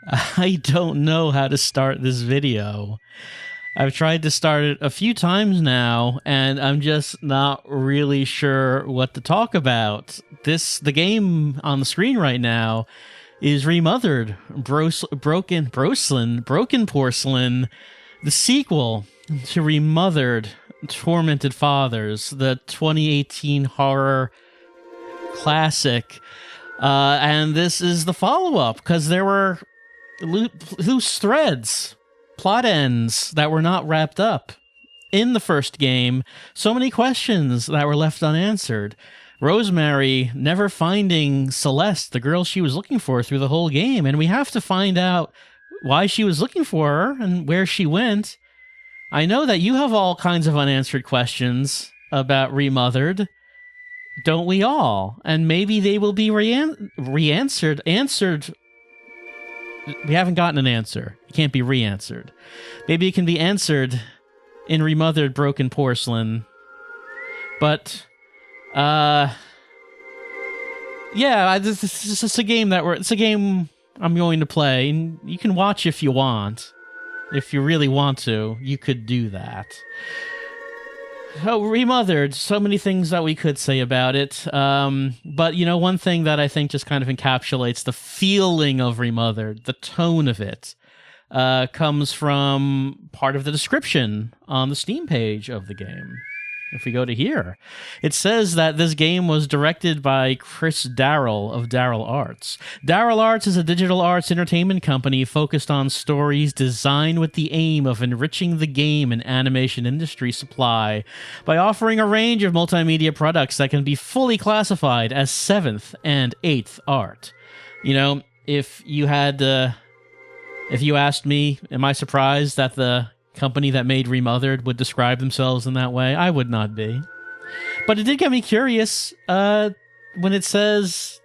I don't know how to start this video. I've tried to start it a few times now, and I'm just not really sure what to talk about. The game on the screen right now is Remothered, Broken Porcelain, the sequel to Remothered, Tormented Fathers, the 2018 horror classic. And this is the follow-up, because there were loose threads, plot ends that were not wrapped up in the first game. So many questions that were left unanswered. Rosemary never finding Celeste, the girl she was looking for through the whole game, and we have to find out why she was looking for her and where she went. I know that you have all kinds of unanswered questions about Remothered. Don't we all? And maybe they will be answered. We haven't gotten an answer. It can't be re-answered. Maybe it can be answered in Remothered Broken Porcelain. But, yeah, this is a game it's a game I'm going to play. And you can watch if you want. If you really want to, you could do that. Oh, Remothered, so many things that we could say about it. But, you know, one thing that I think just kind of encapsulates the feeling of Remothered, the tone of it, comes from part of the description on the Steam page of the game. If we go to here, it says that this game was directed by Chris Darrell of Darrell Arts. Darrell Arts is a digital arts entertainment company focused on stories designed with the aim of enriching the game and animation industry supply by offering a range of multimedia products that can be fully classified as 7th and 8th art. You know, if you asked me, am I surprised that the company that made Remothered would describe themselves in that way? I would not be. But it did get me curious when it says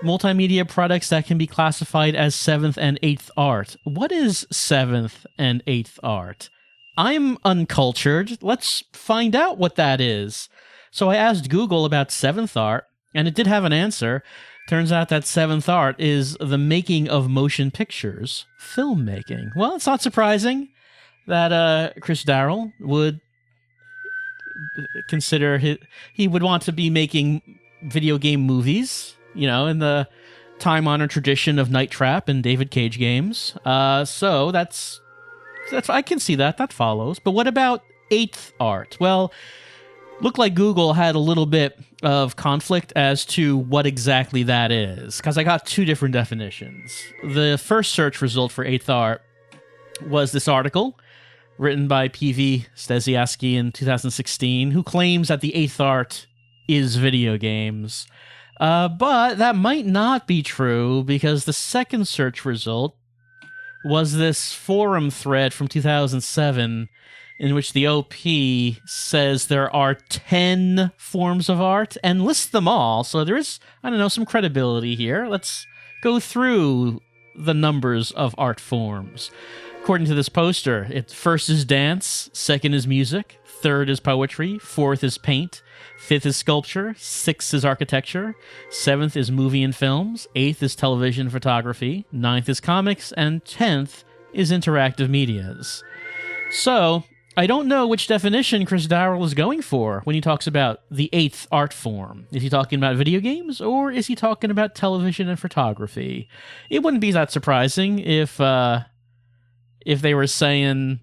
multimedia products that can be classified as 7th and 8th art. What is 7th and 8th art? I'm uncultured. Let's find out what that is. So I asked Google about 7th art, and it did have an answer. Turns out that 7th art is the making of motion pictures, filmmaking. Well, it's not surprising that Chris Darrell would consider he would want to be making video game movies, you know, in the time-honored tradition of Night Trap and David Cage games. So that's I can see that follows. But what about 8th art? Well, looked like Google had a little bit of conflict as to what exactly that is, because I got two different definitions. The first search result for 8th art was this article written by P.V. Stasiaski in 2016, who claims that the 8th art is video games. But that might not be true, because the second search result was this forum thread from 2007 in which the OP says there are 10 forms of art and lists them all. So there is, I don't know, some credibility here. Let's go through the numbers of art forms. According to this poster, first is dance, second is music, third is poetry, fourth is paint, fifth is sculpture, sixth is architecture, seventh is movie and films, eighth is television photography, ninth is comics, and 10th is interactive medias. So, I don't know which definition Chris Darrell is going for when he talks about the 8th art form. Is he talking about video games, or is he talking about television and photography? It wouldn't be that surprising if they were saying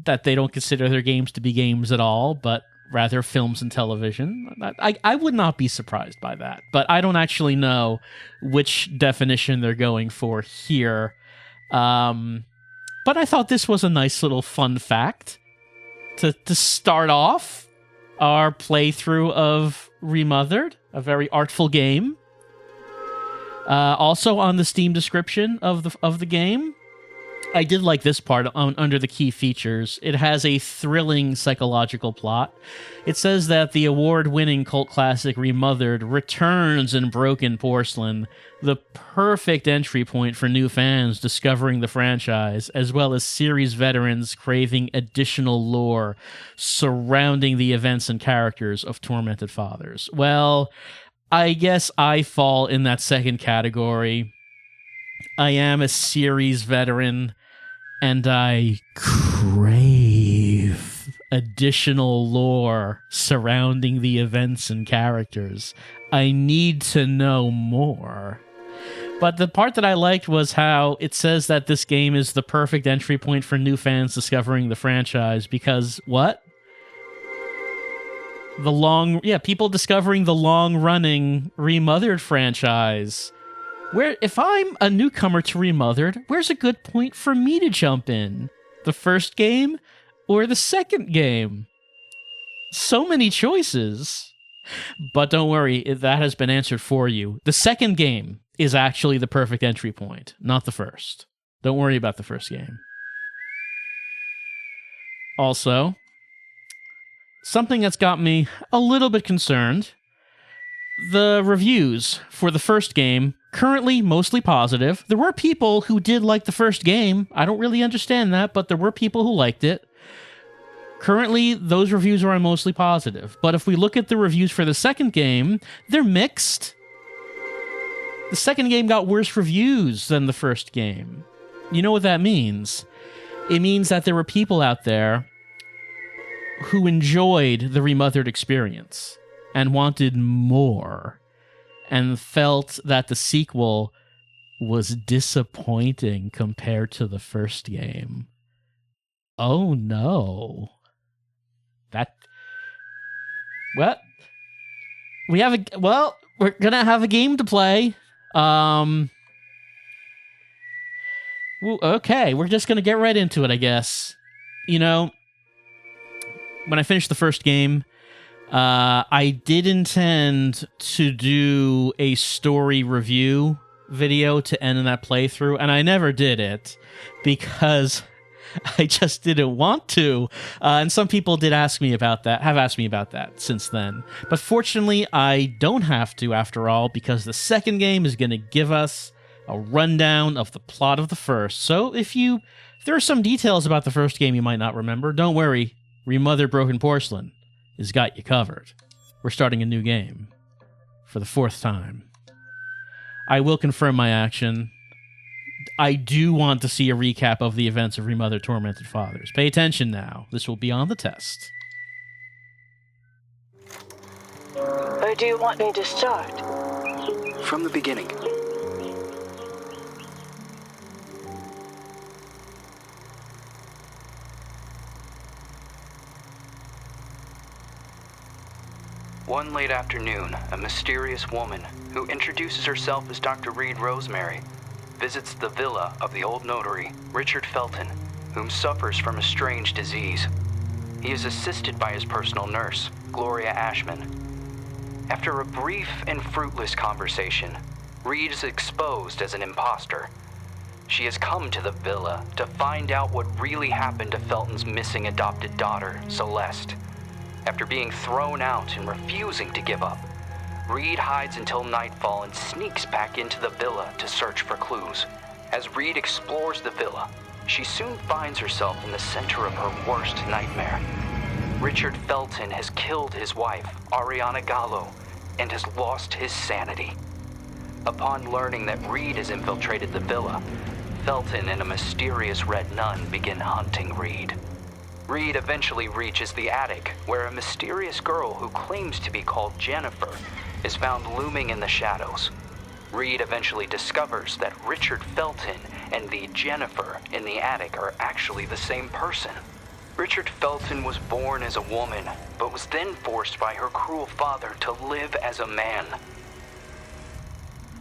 that they don't consider their games to be games at all, but rather films and television. I would not be surprised by that, but I don't actually know which definition they're going for here. But I thought this was a nice little fun fact to start off our playthrough of Remothered, a very artful game. Also on the Steam description of the game, I did like this part under the key features. It has a thrilling psychological plot. It says that the award-winning cult classic Remothered returns in Broken Porcelain, the perfect entry point for new fans discovering the franchise, as well as series veterans craving additional lore surrounding the events and characters of Tormented Fathers. Well, I guess I fall in that second category. I am a series veteran, and I crave additional lore surrounding the events and characters. I need to know more. But the part that I liked was how it says that this game is the perfect entry point for new fans discovering the franchise, because what? People discovering the long-running Remothered franchise. Where, if I'm a newcomer to Remothered, where's a good point for me to jump in? The first game or the second game? So many choices. But don't worry, that has been answered for you. The second game is actually the perfect entry point, not the first. Don't worry about the first game. Also, something that's got me a little bit concerned. The reviews for the first game, currently mostly positive. There were people who did like the first game. I don't really understand that, but there were people who liked it. Currently, those reviews are mostly positive. But if we look at the reviews for the second game, they're mixed. The second game got worse reviews than the first game. You know what that means? It means that there were people out there who enjoyed the Remothered experience and wanted more, and felt that the sequel was disappointing compared to the first game. Oh no. We're gonna have a game to play. Okay, we're just gonna get right into it, I guess. You know, when I finished the first game, I did intend to do a story review video to end that playthrough, and I never did it because I just didn't want to. And some people have asked me about that since then. But fortunately, I don't have to after all, because the second game is going to give us a rundown of the plot of the first. So if there are some details about the first game you might not remember, don't worry. Remothered Broken Porcelain has got you covered. We're starting a new game for the fourth time. I will confirm my action. I do want to see a recap of the events of Remothered Tormented Fathers. Pay attention now. This will be on the test. Or do you want me to start? From the beginning. One late afternoon, a mysterious woman, who introduces herself as Dr. Reed Rosemary, visits the villa of the old notary, Richard Felton, whom suffers from a strange disease. He is assisted by his personal nurse, Gloria Ashman. After a brief and fruitless conversation, Reed is exposed as an imposter. She has come to the villa to find out what really happened to Felton's missing adopted daughter, Celeste. After being thrown out and refusing to give up, Reed hides until nightfall and sneaks back into the villa to search for clues. As Reed explores the villa, she soon finds herself in the center of her worst nightmare. Richard Felton has killed his wife, Ariana Gallo, and has lost his sanity. Upon learning that Reed has infiltrated the villa, Felton and a mysterious red nun begin hunting Reed. Reed eventually reaches the attic, where a mysterious girl who claims to be called Jennifer is found looming in the shadows. Reed eventually discovers that Richard Felton and the Jennifer in the attic are actually the same person. Richard Felton was born as a woman, but was then forced by her cruel father to live as a man.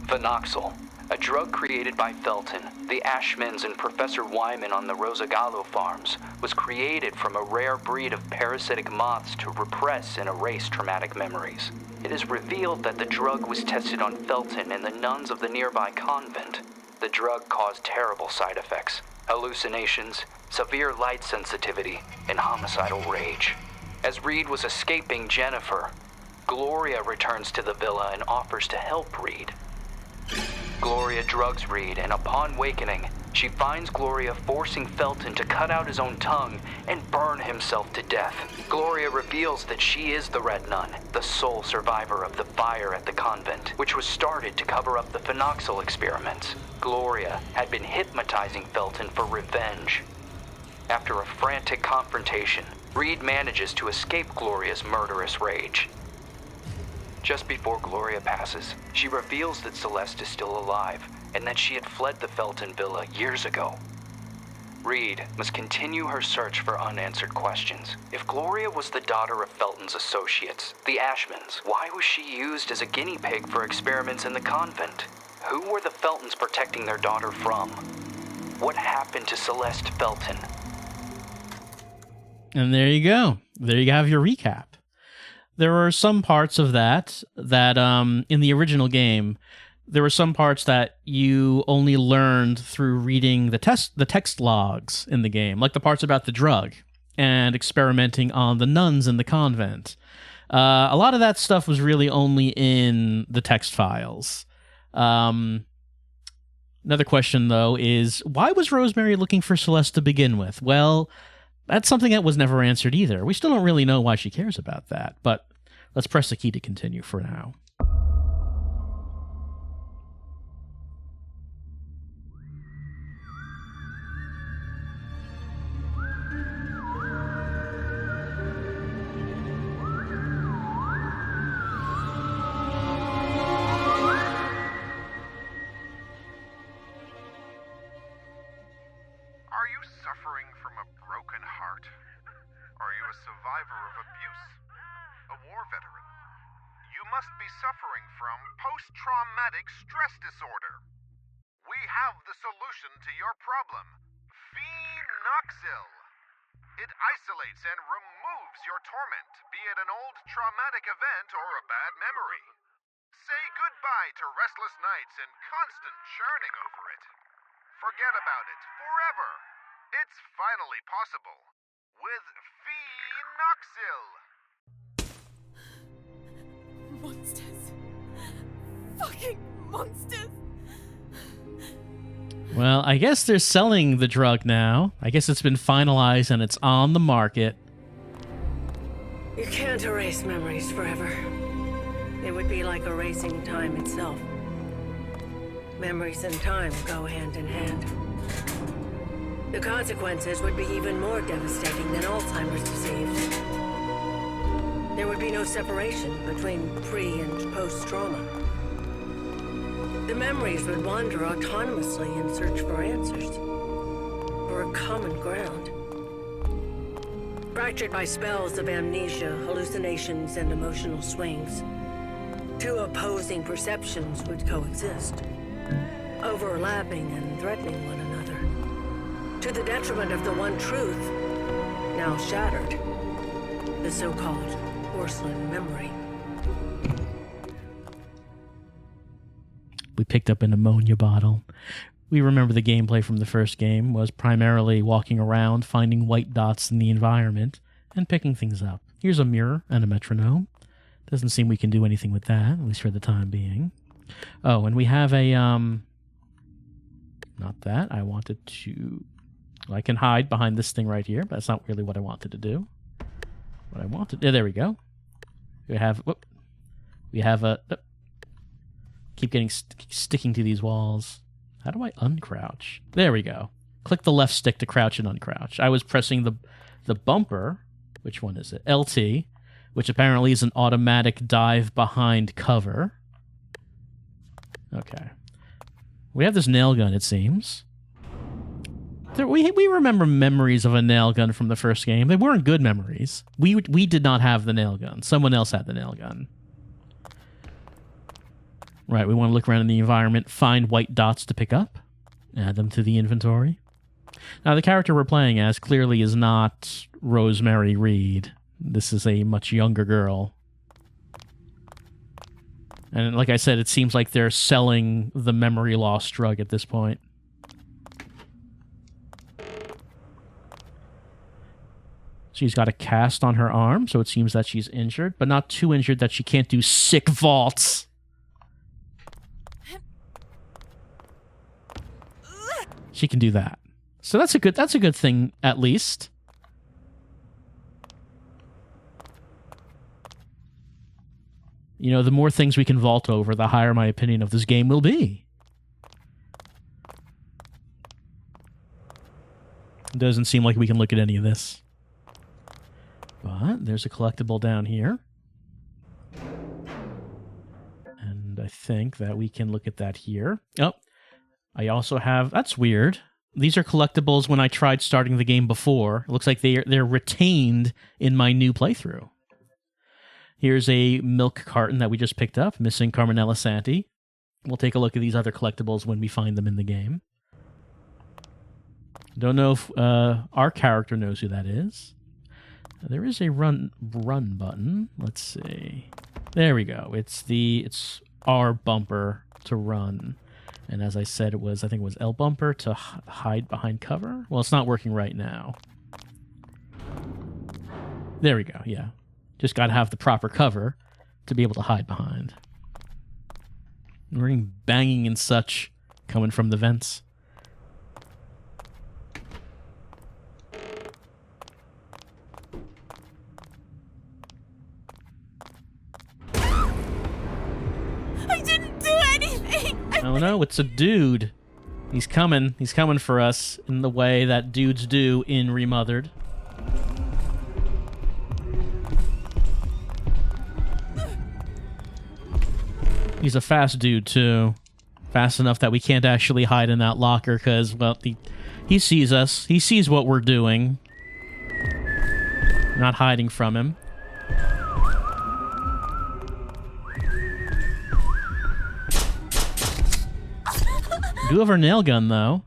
Phenoxyl, a drug created by Felton, the Ashmans, and Professor Wyman on the Rosagallo farms, was created from a rare breed of parasitic moths to repress and erase traumatic memories. It is revealed that the drug was tested on Felton and the nuns of the nearby convent. The drug caused terrible side effects: hallucinations, severe light sensitivity, and homicidal rage. As Reed was escaping Jennifer, Gloria returns to the villa and offers to help Reed. Gloria drugs Reed, and upon wakening, She finds Gloria forcing Felton to cut out his own tongue and burn himself to death. Gloria reveals that she is the Red Nun, the sole survivor of the fire at the convent, which was started to cover up the phenoxyl experiments. Gloria had been hypnotizing Felton for revenge. After a frantic confrontation, Reed manages to escape Gloria's murderous rage. Just before Gloria passes, she reveals that Celeste is still alive and that she had fled the Felton villa years ago. Reed must continue her search for unanswered questions. If Gloria was the daughter of Felton's associates, the Ashmans, why was she used as a guinea pig for experiments in the convent? Who were the Feltons protecting their daughter from? What happened to Celeste Felton? And there you go. There you have your recap. There were some parts of that in the original game, there were some parts that you only learned through reading the text logs in the game, like the parts about the drug and experimenting on the nuns in the convent. A lot of that stuff was really only in the text files. Another question, though, is why was Rosemary looking for Celeste to begin with? Well, that's something that was never answered either. We still don't really know why she cares about that, but let's press the key to continue for now. Are you suffering from a broken heart? Are you a survivor of abuse? A war veteran? You must be suffering from post-traumatic stress disorder. We have the solution to your problem. Phenoxyl. It isolates and removes your torment, be it an old traumatic event or a bad memory. Say goodbye to restless nights and constant churning over it. Forget about it forever. It's finally possible with Phenoxyl. Monsters. Fucking monsters. Well, I guess they're selling the drug now. I guess it's been finalized and it's on the market. You can't erase memories forever. It would be like erasing time itself. Memories and time go hand in hand. The consequences would be even more devastating than Alzheimer's disease. There would be no separation between pre- and post-trauma. The memories would wander autonomously in search for answers, for a common ground. Fractured by spells of amnesia, hallucinations, and emotional swings, two opposing perceptions would coexist, overlapping and threatening one another, to the detriment of the one truth, now shattered, the so-called porcelain memory. We picked up an ammonia bottle. We remember the gameplay from the first game was primarily walking around, finding white dots in the environment, and picking things up. Here's a mirror and a metronome. Doesn't seem we can do anything with that, at least for the time being. Oh, and we have a, not that. I wanted to... Well, I can hide behind this thing right here, but that's not really what I wanted to do. What I wanted... Yeah, there we go. We have... Whoop. We have a... Keep getting sticking to these walls. How do I uncrouch? There we go. Click the left stick to crouch and uncrouch. I was pressing the bumper. Which one is it? LT, which apparently is an automatic dive behind cover. Okay. We have this nail gun, it seems. We remember memories of a nail gun from the first game. They weren't good memories. We did not have the nail gun. Someone else had the nail gun. Right, we want to look around in the environment, find white dots to pick up, add them to the inventory. Now, the character we're playing as clearly is not Rosemary Reed. This is a much younger girl. And like I said, it seems like they're selling the memory loss drug at this point. She's got a cast on her arm, so it seems that she's injured, but not too injured that she can't do sick vaults. She can do that. So that's a good thing, at least. You know, the more things we can vault over, the higher my opinion of this game will be. It doesn't seem like we can look at any of this. But there's a collectible down here. And I think that we can look at that here. Oh, I also have... That's weird. These are collectibles when I tried starting the game before. It looks like they're retained in my new playthrough. Here's a milk carton that we just picked up, missing Carmenella Santi. We'll take a look at these other collectibles when we find them in the game. Don't know if our character knows who that is. There is a run button. Let's see. There we go. It's R bumper to run. And as I said, I think it was L bumper to hide behind cover. Well, it's not working right now. There we go, yeah. Just got to have the proper cover to be able to hide behind. We're hearing banging and such coming from the vents. I didn't do anything! Oh no, it's a dude. He's coming. He's coming for us in the way that dudes do in Remothered. He's a fast dude, too. Fast enough that we can't actually hide in that locker because, well, he sees us. He sees what we're doing. Not hiding from him. Do have our nail gun, though.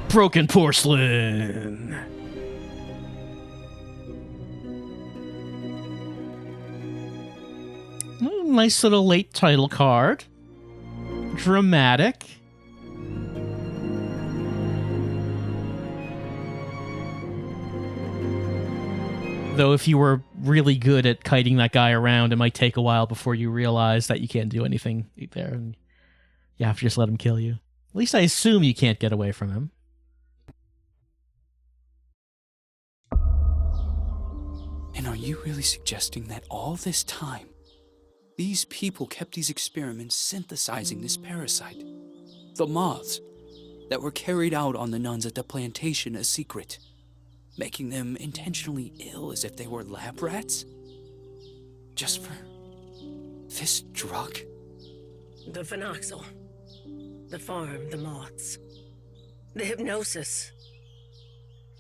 Broken porcelain. Oh, nice little late title card. Dramatic. Though if you were really good at kiting that guy around, it might take a while before you realize that you can't do anything there. And you have to just let him kill you. At least I assume you can't get away from him. And are you really suggesting that all this time, these people kept these experiments synthesizing this parasite? The moths that were carried out on the nuns at the plantation a secret, making them intentionally ill as if they were lab rats? Just for this drug? The phenoxyl. The farm, the moths. The hypnosis.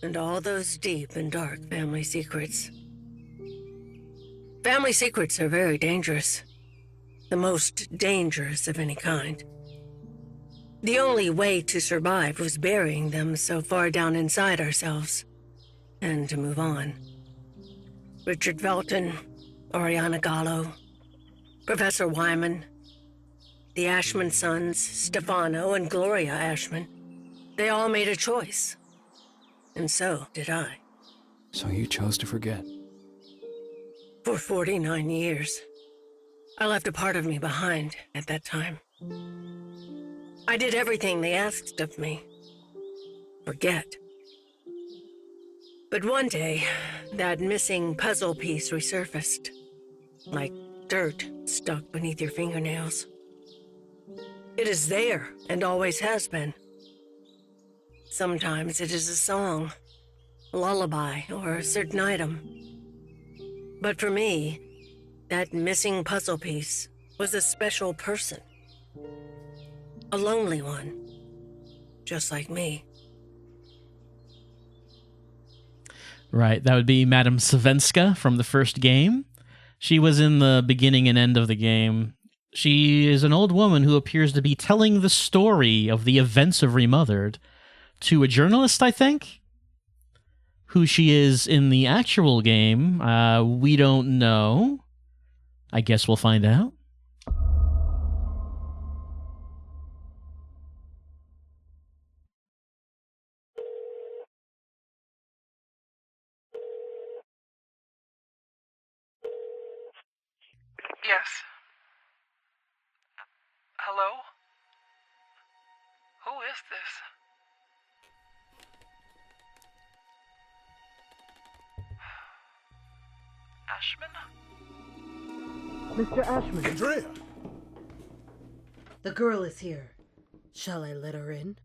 And all those deep and dark family secrets. Family secrets are very dangerous. The most dangerous of any kind. The only way to survive was burying them so far down inside ourselves. And to move on. Richard Felton, Oriana Gallo, Professor Wyman, the Ashman sons, Stefano and Gloria Ashman. They all made a choice. And so did I. So you chose to forget? For 49 years. I left a part of me behind at that time. I did everything they asked of me. Forget. But one day, that missing puzzle piece resurfaced. Like dirt stuck beneath your fingernails. It is there, and always has been. Sometimes it is a song, a lullaby, or a certain item. But for me, that missing puzzle piece was a special person. A lonely one. Just like me. Right, that would be Madame Savenska from the first game. She was in the beginning and end of the game. She is an old woman who appears to be telling the story of the events of Remothered to a journalist, I think? Who she is in the actual game, we don't know. I guess we'll find out. Yes. Hello? Who is this? Ashman? Mr. Ashman, Andrea! the girl is here. Shall I let her in?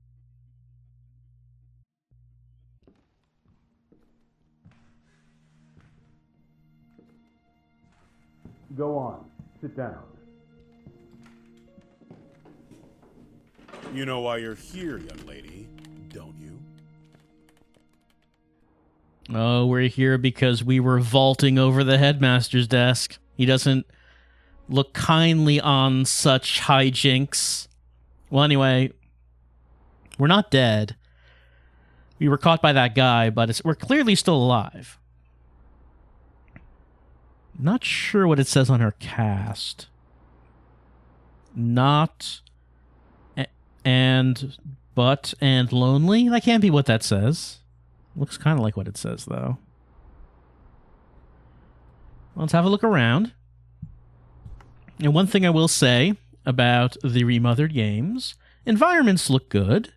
Go on. Sit down. You know why you're here, young lady, don't you? Oh, we're here because we were vaulting over the headmaster's desk. He doesn't look kindly on such hijinks. Well, anyway, we're not dead. We were caught by that guy, but we're clearly still alive. Not sure what it says on her cast. Not and but and lonely? That can't be what that says. Looks kind of like what it says, though. Let's have a look around. And one thing I will say about the Remothered games, environments look good.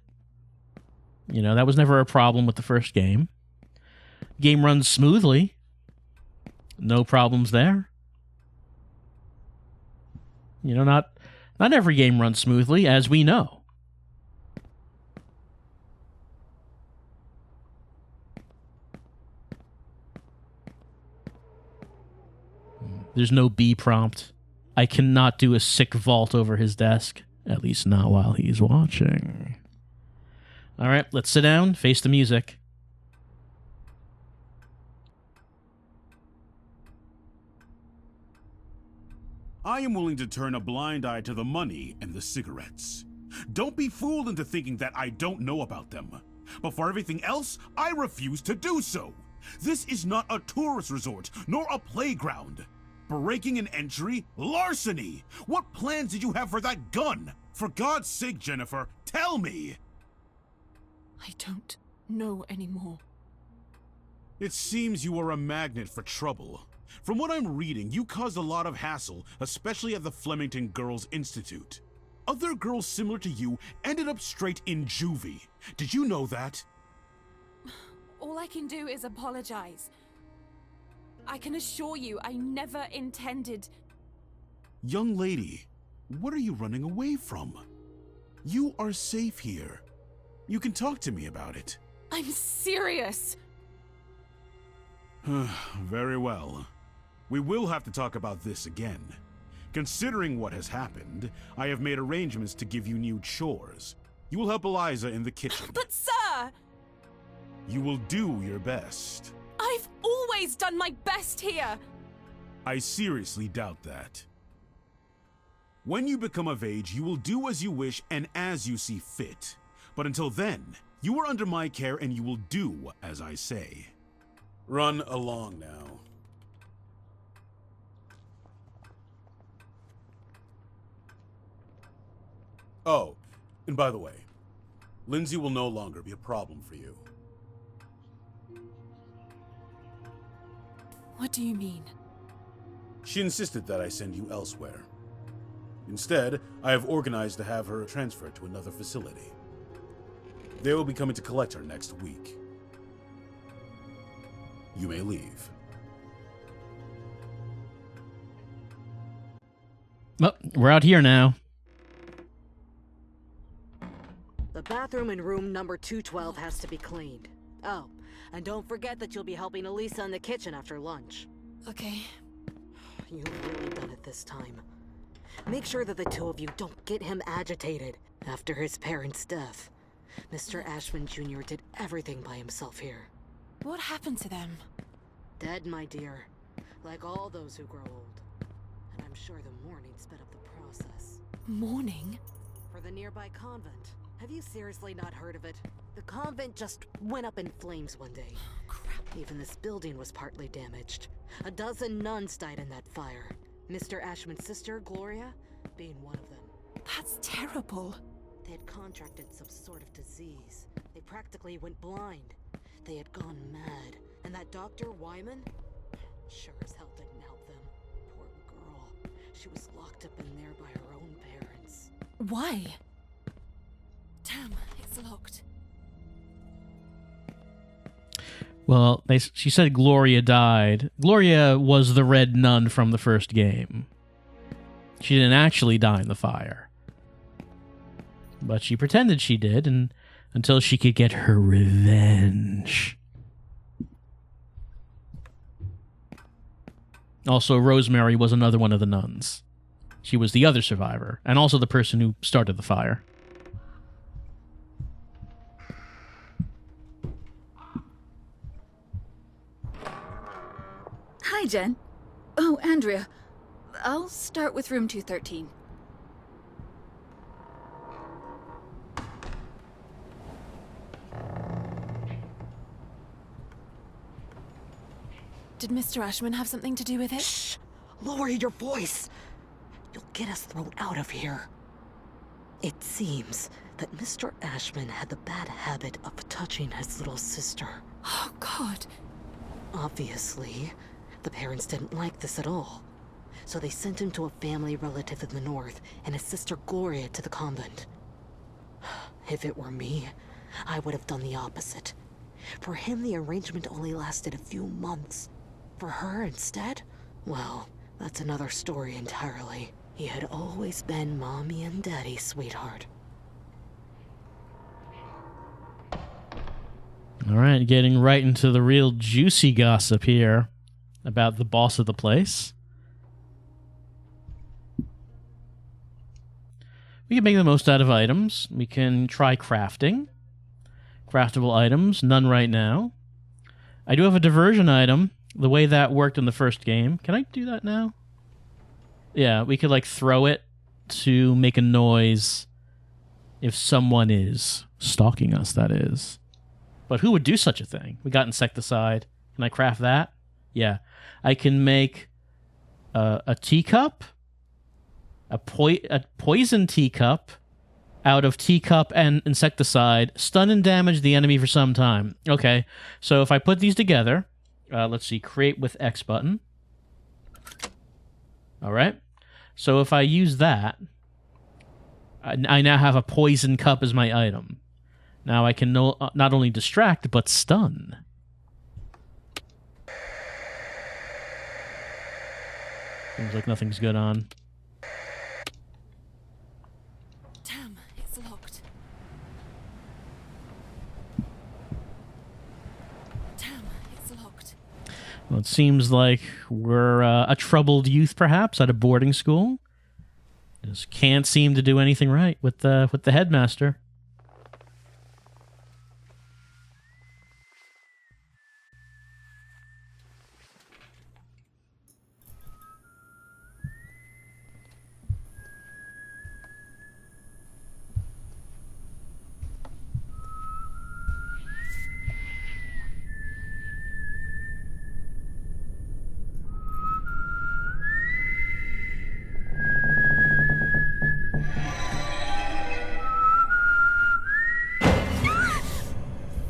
You know, that was never a problem with the first game. Game runs smoothly. No problems there. You know, not every game runs smoothly, as we know. There's no B prompt. I cannot do a sick vault over his desk. At least not while he's watching. All right, let's sit down, face the music. I am willing to turn a blind eye to the money and the cigarettes. Don't be fooled into thinking that I don't know about them. But for everything else, I refuse to do so. This is not a tourist resort, nor a playground. Breaking an entry? Larceny! What plans did you have for that gun? For God's sake, Jennifer, tell me! I don't know anymore. It seems you are a magnet for trouble. From what I'm reading, you caused a lot of hassle, especially at the Flemington Girls Institute. Other girls similar to you ended up straight in juvie. Did you know that? All I can do is apologize. I can assure you I never intended... Young lady, what are you running away from? You are safe here. You can talk to me about it. I'm serious! Very well. We will have to talk about this again. Considering what has happened, I have made arrangements to give you new chores. You will help Eliza in the kitchen. But sir! You will do your best. I've always done my best here! I seriously doubt that. When you become of age, you will do as you wish and as you see fit. But until then, you are under my care and you will do as I say. Run along now. Oh, and by the way, Lindsay will no longer be a problem for you. What do you mean? She insisted that I send you elsewhere. Instead, I have organized to have her transferred to another facility. They will be coming to collect her next week. You may leave. Well, we're out here now. The bathroom in room number 212 has to be cleaned. Oh, and don't forget that you'll be helping Elisa in the kitchen after lunch. Okay. You've really done it this time. Make sure that the two of you don't get him agitated after his parents' death. Mr. Ashman Jr. did everything by himself here. What happened to them? Dead, my dear. Like all those who grow old. And I'm sure the mourning sped up the process. Mourning? For the nearby convent. Have you seriously not heard of it? The convent just went up in flames one day. Crap. Even this building was partly damaged. A dozen nuns died in that fire. Mr. Ashman's sister, Gloria, being one of them. That's terrible. They had contracted some sort of disease. They practically went blind. They had gone mad. And that Dr. Wyman sure as hell didn't help them. Poor girl. She was locked up in there by her own parents. Why? Damn, it's locked. Well, she said Gloria died. Gloria was the red nun from the first game. She didn't actually die in the fire. But she pretended she did, and until she could get her revenge. Also, Rosemary was another one of the nuns. She was the other survivor, and also the person who started the fire. Hi, Jen. Oh, Andrea. I'll start with room 213. Did Mr. Ashman have something to do with it? Shh! Lower your voice! You'll get us thrown out of here. It seems that Mr. Ashman had the bad habit of touching his little sister. Oh, God. Obviously, the parents didn't like this at all. So they sent him to a family relative in the north and his sister Gloria to the convent. If it were me, I would have done the opposite. For him, the arrangement only lasted a few months. For her, instead, well, that's another story entirely. He had always been Mommy and Daddy's sweetheart. All right, getting right into the real juicy gossip here about the boss of the place. We can make the most out of items. We can try crafting. Craftable items, none right now. I do have a diversion item, the way that worked in the first game. Can I do that now? Yeah, we could like throw it to make a noise if someone is stalking us, that is. But who would do such a thing? We got insecticide. Can I craft that? Yeah. I can make a teacup, a poison teacup out of teacup and insecticide, stun and damage the enemy for some time. Okay, so if I put these together, let's see, create with X button. All right. So if I use that, I now have a poison cup as my item. Now I can not only distract, but stun. Seems like nothing's good on. Damn, it's locked. Damn, it's locked. Well, it seems like we're a troubled youth, perhaps, at a boarding school. Just can't seem to do anything right with the headmaster.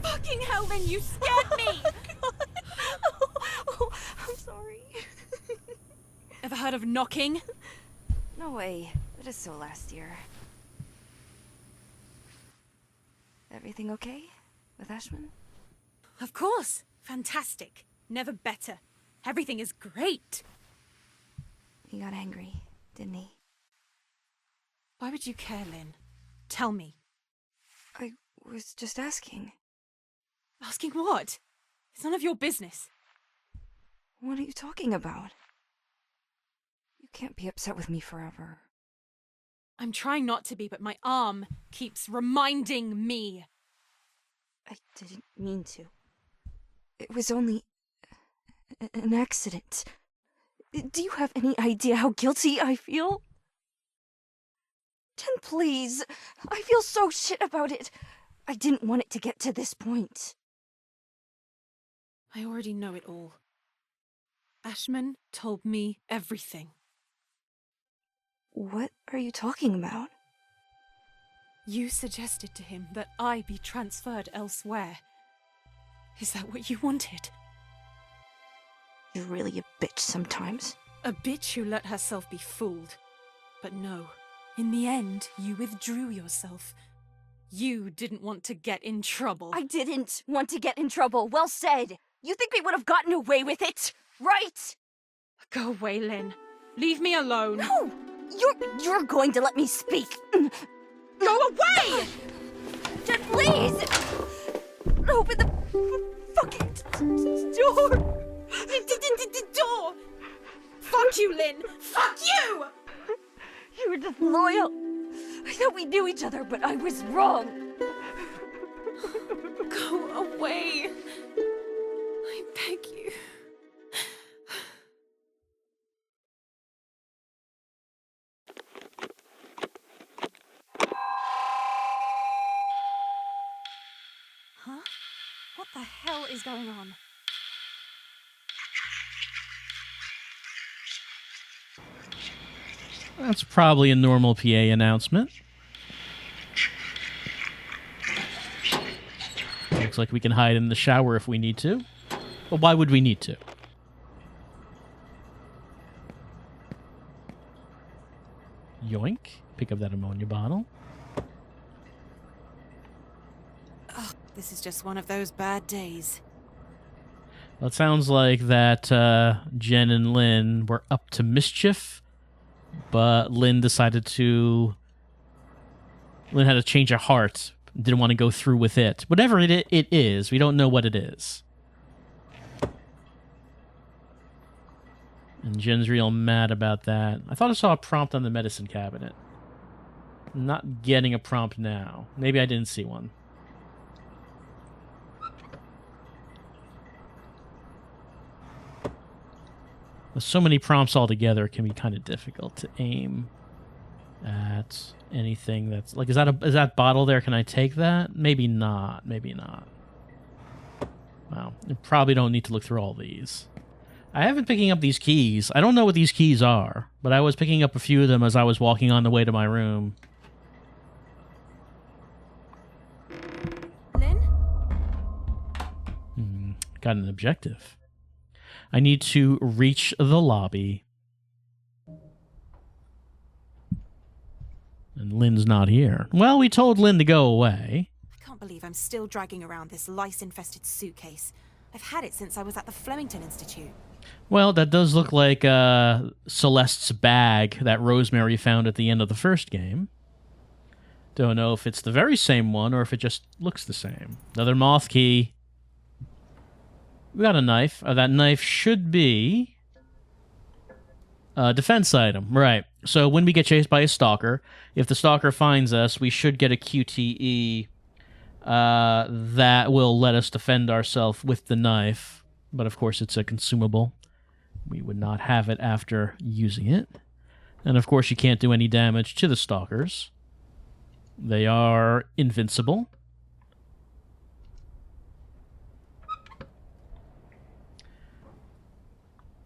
Fucking hell, then you scared me! I'm sorry. Ever heard of knocking? No way. That is so last year. Everything okay with Ashman? Of course. Fantastic. Never better. Everything is great. He got angry, didn't he? Why would you care, Lynn? Tell me. I was just asking. Asking what? It's none of your business. What are you talking about? You can't be upset with me forever. I'm trying not to be, but my arm keeps reminding me. I didn't mean to. It was only an accident. Do you have any idea how guilty I feel? Jen, please. I feel so shit about it. I didn't want it to get to this point. I already know it all. Ashman told me everything. What are you talking about? You suggested to him that I be transferred elsewhere. Is that what you wanted? You're really a bitch sometimes. A bitch who let herself be fooled. But no, in the end, you withdrew yourself. You didn't want to get in trouble. I didn't want to get in trouble. Well said. You think we would have gotten away with it, right? Go away, Lynn. Leave me alone. No! You're going to let me speak. Go away! Just please! Open the fucking door! The door! Fuck you, Lynn! Fuck you! You were just loyal. I thought we knew each other, but I was wrong. Go away. I beg you. Huh? What the hell is going on? That's probably a normal PA announcement. Looks like we can hide in the shower if we need to. But why would we need to? Yoink. Pick up that ammonia bottle. Oh, this is just one of those bad days. Well, it sounds like that Jen and Lynn were up to mischief, but Lynn decided to... Lynn had a change of heart. Didn't want to go through with it. Whatever it is, we don't know what it is. And Jen's real mad about that. I thought I saw a prompt on the medicine cabinet. I'm not getting a prompt now. Maybe I didn't see one. With so many prompts all together, it can be kind of difficult to aim at anything that's... Like, is that bottle there? Can I take that? Maybe not. Maybe not. Wow. You probably don't need to look through all these. I have been picking up these keys. I don't know what these keys are, but I was picking up a few of them as I was walking on the way to my room. Lynn? Got an objective. I need to reach the lobby. And Lynn's not here. Well, we told Lynn to go away. I can't believe I'm still dragging around this lice-infested suitcase. I've had it since I was at the Flemington Institute. Well, that does look like Celeste's bag that Rosemary found at the end of the first game. Don't know if it's the very same one or if it just looks the same. Another moth key. We got a knife. That knife should be a defense item. Right. So when we get chased by a stalker, if the stalker finds us, we should get a QTE that will let us defend ourselves with the knife. But of course, it's a consumable. We would not have it after using it. And of course, you can't do any damage to the stalkers. They are invincible.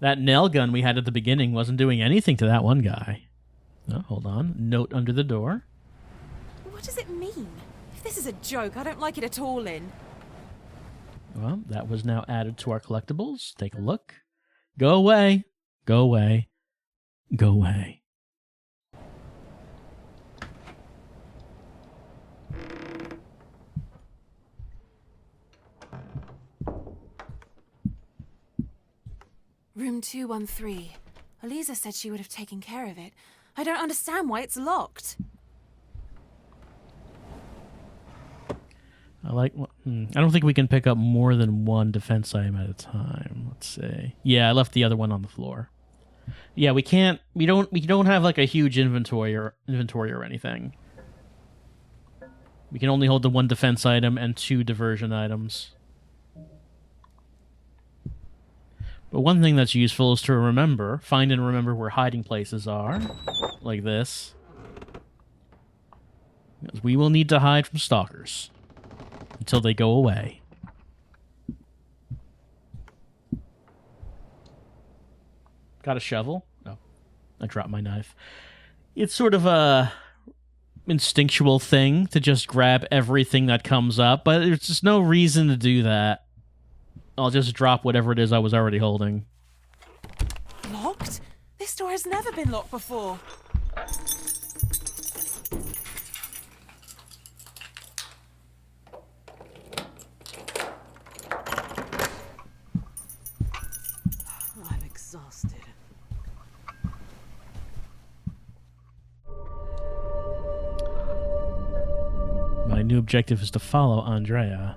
That nail gun we had at the beginning wasn't doing anything to that one guy. Oh, hold on. Note under the door. What does it mean? If this is a joke, I don't like it at all, Lynn. Well, that was now added to our collectibles. Take a look. Go away. Go away. Go away. Room 213. Eliza said she would have taken care of it. I don't understand why it's locked. I don't think we can pick up more than one defense item at a time. Let's see. Yeah, I left the other one on the floor. Yeah, we can't. We don't have like a huge inventory or anything. We can only hold the one defense item and 2 diversion items. But one thing that's useful is to find and remember where hiding places are, like this. Because we will need to hide from stalkers until they go away. Got a shovel? Oh, I dropped my knife. It's sort of a instinctual thing to just grab everything that comes up, but there's just no reason to do that. I'll just drop whatever it is I was already holding. Locked? This door has never been locked before. I'm exhausted. My new objective is to follow Andrea.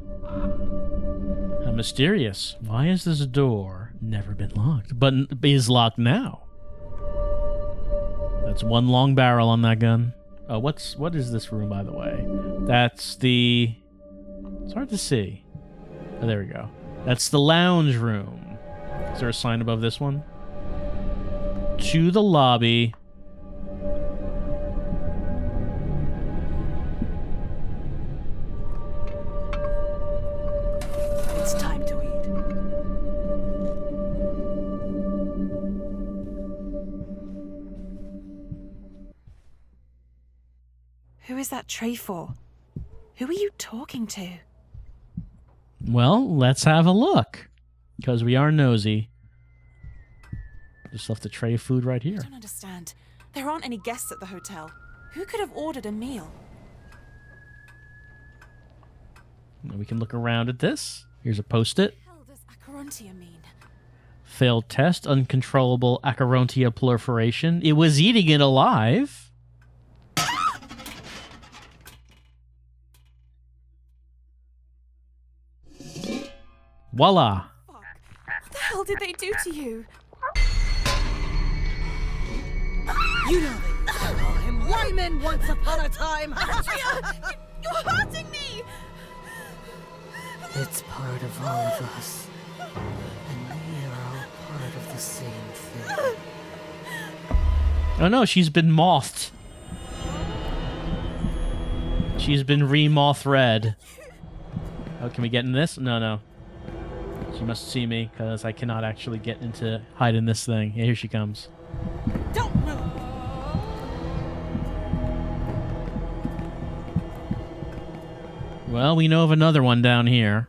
How mysterious. Why is this door never been locked, but is locked now? That's one long barrel on that gun. Oh, what is this room, by the way? That's the... It's hard to see. Oh, there we go. That's the lounge room. Is there a sign above this one? To the lobby. It's time to eat. Who is that tray for? Who are you talking to? Well, let's have a look. Because we are nosy. Just left a tray of food right I here. don't understand. There aren't any guests at the hotel. Who could have ordered a meal? Now we can look around at this. Here's a post-it. What the hell does acherontia mean? Failed test, uncontrollable acherontia proliferation. It was eating it alive. Voila. Fuck. What the hell did they do to you? You know they used to call him Wyman once upon a time. You're hurting me! It's part of all of us. And we are all part of the same thing. Oh no, she's been mothed. She's been re-mothered. Oh, can we get in this? No. She must see me, because I cannot actually get into hide in this thing. Yeah, here she comes. Don't move! Well, we know of another one down here.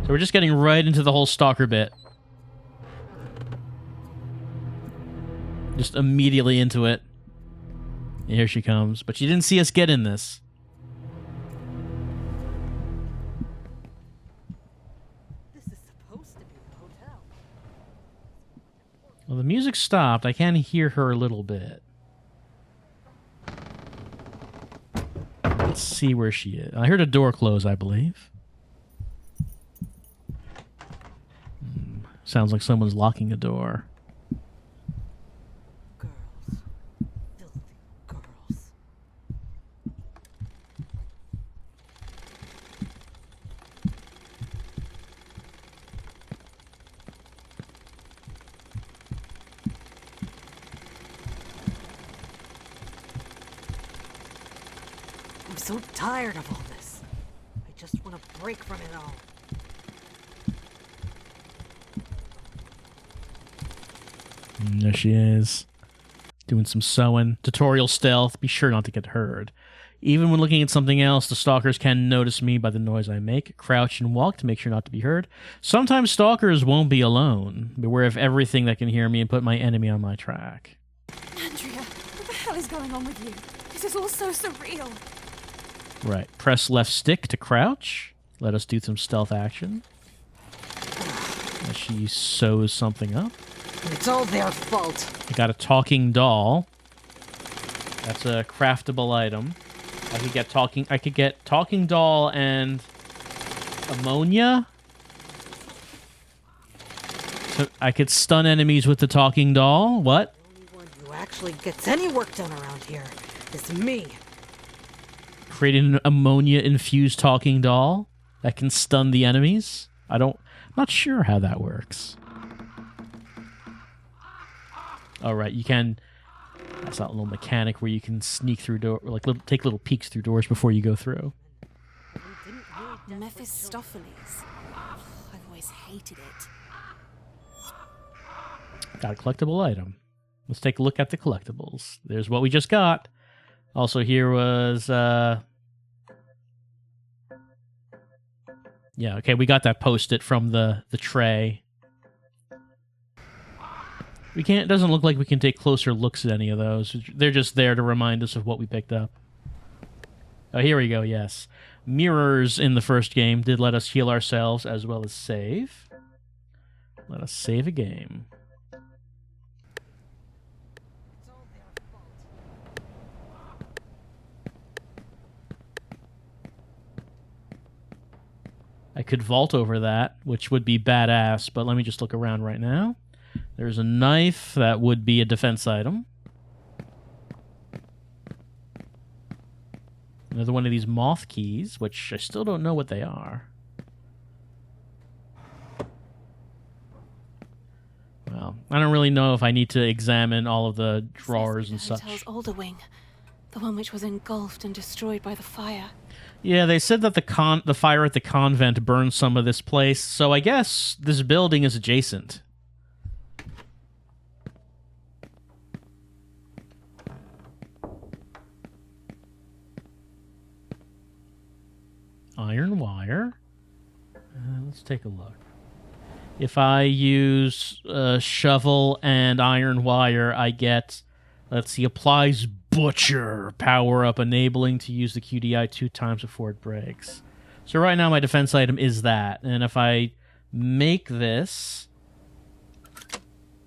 So we're just getting right into the whole stalker bit. Just immediately into it. And here she comes. But she didn't see us get in this. This is supposed to be the hotel. Well, the music stopped. I can hear her a little bit. Let's see where she is. I heard a door close, I believe. Sounds like someone's locking a door. Girls. Filthy girls. I'm so tired of all this. I just want to break from it all. There she is. Doing some sewing. Tutorial stealth. Be sure not to get heard. Even when looking at something else, the stalkers can notice me by the noise I make. Crouch and walk to make sure not to be heard. Sometimes stalkers won't be alone. Beware of everything that can hear me and put my enemy on my track. Andrea, what the hell is going on with you? This is all so surreal. Right. Press left stick to crouch. Let us do some stealth action. As she sews something up. It's all their fault. I got a talking doll. That's a craftable item. I could get talking doll and ammonia. So I could stun enemies with the talking doll. What? The only one who actually gets any work done around here is me. Creating an ammonia infused talking doll that can stun the enemies. I'm not sure how that works. All right, you can. That's that little mechanic where you can sneak through take little peeks through doors before you go through. Mephistopheles. I've always hated it. Got a collectible item. Let's take a look at the collectibles. There's what we just got. Also, here was yeah, okay, we got that post-it from the tray. We can't. It doesn't look like we can take closer looks at any of those. They're just there to remind us of what we picked up. Oh, here we go. Yes, mirrors in the first game did let us heal ourselves as well as save. Let us save a game. I could vault over that, which would be badass, but let me just look around right now. There's a knife that would be a defense item. Another one of these moth keys, which I still don't know what they are. Well, I don't really know if I need to examine all of the drawers and such. Hotel's older wing, the one which was engulfed and destroyed by the fire. Yeah, they said that the fire at the convent burned some of this place, so I guess this building is adjacent. Iron wire. Let's take a look. If I use shovel and iron wire, I get, let's see, applies Butcher power up, enabling to use the QDI 2 times before it breaks. So right now my defense item is that, and if I make this,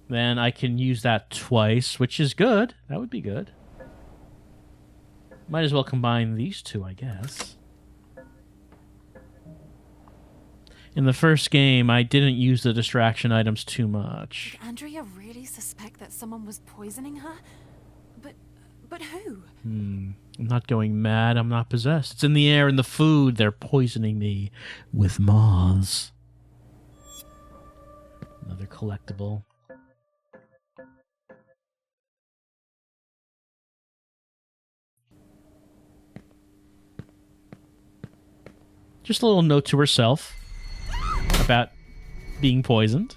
then I can use that twice, which is good. That would be good. Might as well combine these two, I guess. In the first game, I didn't use the distraction items too much. Did Andrea really suspect that someone was poisoning her? But who? I'm not going mad. I'm not possessed. It's in the air and the food. They're poisoning me with moths. Another collectible. Just a little note to herself about being poisoned.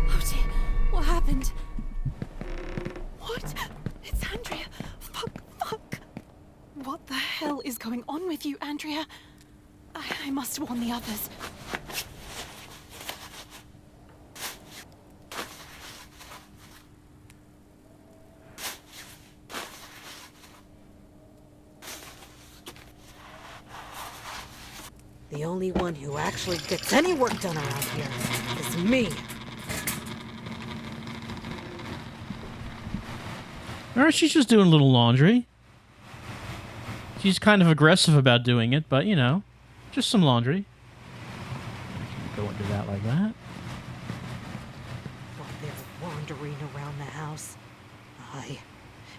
Oh dear, what happened? What? It's Andrea. Fuck. What the hell is going on with you, Andrea? I must warn the others. The only one who actually gets any work done around here is me. Or she's just doing a little laundry. She's kind of aggressive about doing it, but, you know, just some laundry. Go under that like that. While they're wandering around the house, I